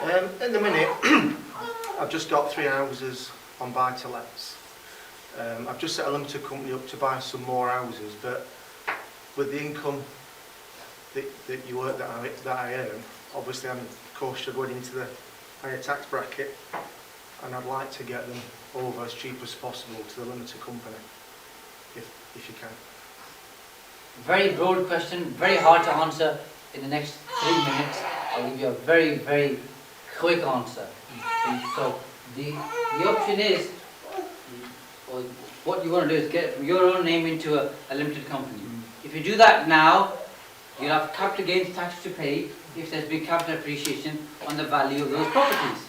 At the minute, I've just got 3 houses on buy-to-lets. I've just set a limited company up to buy some more houses, but with the income that you work that I earn, obviously I'm cautious going into the higher tax bracket, and I'd like to get them over as cheap as possible to the limited company, if you can. Very broad question, very hard to answer in the next 3 minutes. I'll give you a very, very quick answer. So the option is, or what you want to do is get from your own name into a limited company. If you do that now, you'll have capital gains tax to pay if there's been capital appreciation on the value of those properties.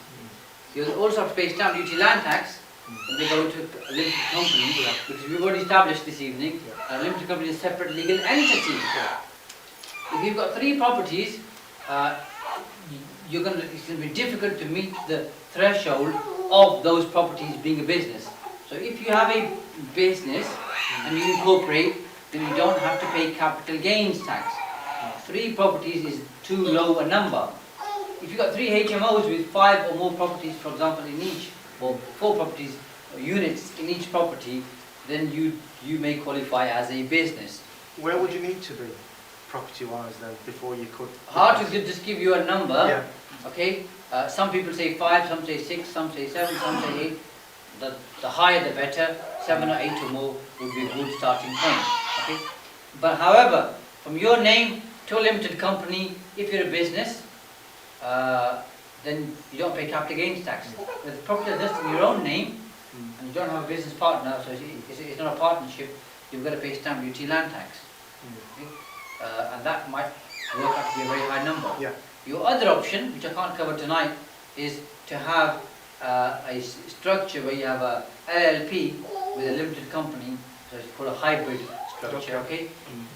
You'll also have to pay stamp duty land tax when they go into a limited company, because we've already established this evening, a limited company is a separate legal entity. If you've got 3 properties, it's going to be difficult to meet the threshold of those properties being a business. So if you have a business and you incorporate, then you don't have to pay capital gains tax. 3 properties is too low a number. If you've got 3 HMOs with 5 or more properties, for example, in each, or 4 properties or units in each property, then you may qualify as a business. Where would you need to be, property-wise, then, before you could? Hard to just give you a number. Yeah. Okay. Some people say 5, some say 6, some say 7, some say 8. The higher the better. 7 or 8 or more would be a good starting point. Okay. But however, from your name to a limited company, if you're a business, then you don't pay capital gains tax. With the property that's just in your own name, and you don't have a business partner, so it's not a partnership, you've got to pay stamp duty land tax. Okay? And that might work out to be a very high number. Yeah. Your other option, which I can't cover tonight, is to have a structure where you have a LLP with a limited company, so it's called a hybrid structure, okay?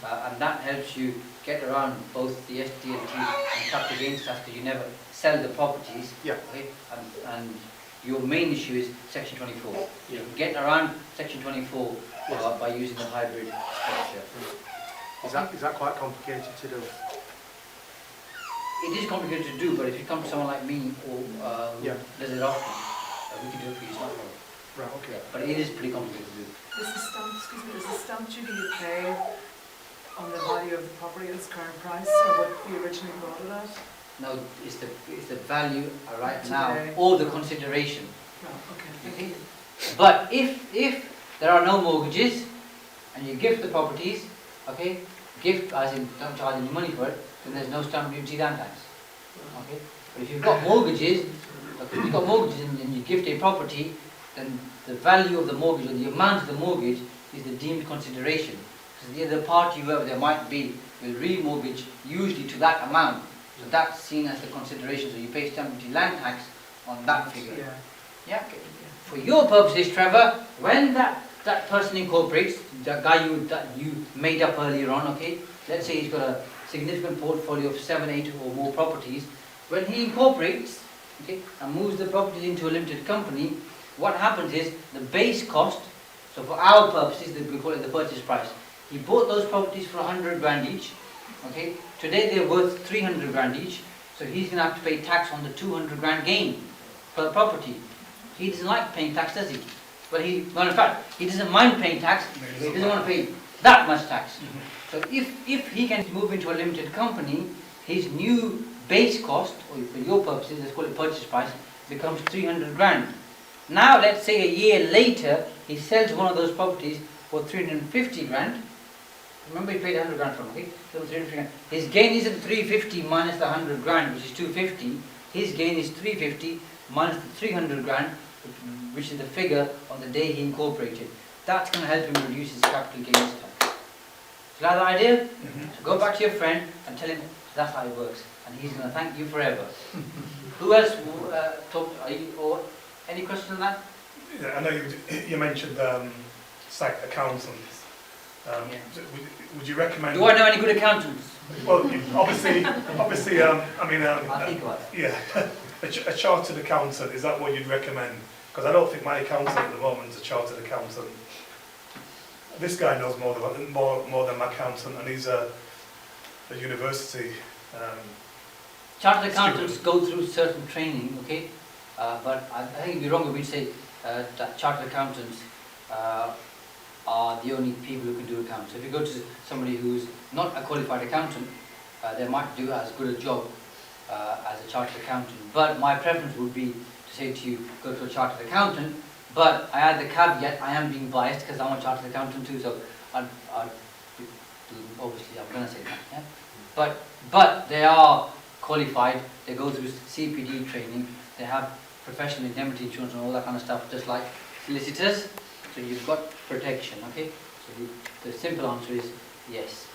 And that helps you get around both the SDLT and capital gains tax, because you never sell the properties. Yeah. Okay? And your main issue is Section 24. Yeah. You can get around Section 24 by using the hybrid structure. Is that quite complicated to do? It is complicated to do, but if you come to someone like me or who does it often, we can do it for you. It's not a problem. Right. Okay. But it is pretty complicated to do. Is the stamp duty you pay on the value of the property at its current price, or what you originally bought it at? No, it's the value right Today. now, or the consideration. No, okay, thank you. But if there are no mortgages and you gift the properties, okay, gift as in don't charge any money for it, then there's no stamp duty land tax. Okay, but if you've got mortgages, and you gift a property, then the value of the mortgage or the amount of the mortgage is the deemed consideration. Because the other party, whoever there might be, will remortgage usually to that amount. So that's seen as the consideration. So you pay stamp duty land tax on that figure. Yeah. Okay. For your purposes, Trevor, when that person incorporates, the guy that you made up earlier on, okay, let's say he's got a significant portfolio of 7, 8 or more properties. When he incorporates, okay, and moves the properties into a limited company, what happens is the base cost, so for our purposes, we call it the purchase price. He bought those properties for 100 grand each, okay, today they're worth 300 grand each, so he's going to have to pay tax on the 200 grand gain per property. He doesn't like paying tax, does he? Well, in fact, he doesn't mind paying tax, but he doesn't want to pay that much tax. So if he can move into a limited company, his new base cost, or for your purposes, let's call it purchase price, becomes 300 grand. Now, let's say a year later, he sells one of those properties for 350 grand. Remember, he paid 100 grand for it, okay? So 350 grand. His gain isn't 350 minus the 100 grand, which is 250. His gain is 350 minus the 300 grand, which is the figure on the day he incorporated. That's going to help him reduce his capital gains tax. Is that the idea? So go back to your friend and tell him that's how it works, and he's going to thank you forever. Who else talked? Or any questions on that? Yeah, I know you mentioned site accountants. Would you recommend? Do I know any good accountants? Well, obviously, I mean, I think about it. yeah, a chartered accountant. Is that what you'd recommend? Because I don't think my accountant at the moment is a chartered accountant. This guy knows more than my accountant, and he's a university chartered accountants go through certain training, okay? But I think it'd be wrong if we say that chartered accountants are the only people who can do accounts. If you go to somebody who's not a qualified accountant, they might do as good a job as a chartered accountant. But my preference would be to say to you, go to a chartered accountant. But I add the caveat, I am being biased because I'm a chartered accountant too, so obviously I'm going to say that. Yeah? But they are qualified, they go through CPD training, they have professional indemnity insurance and all that kind of stuff, just like solicitors. So you've got protection, okay? So the simple answer is yes.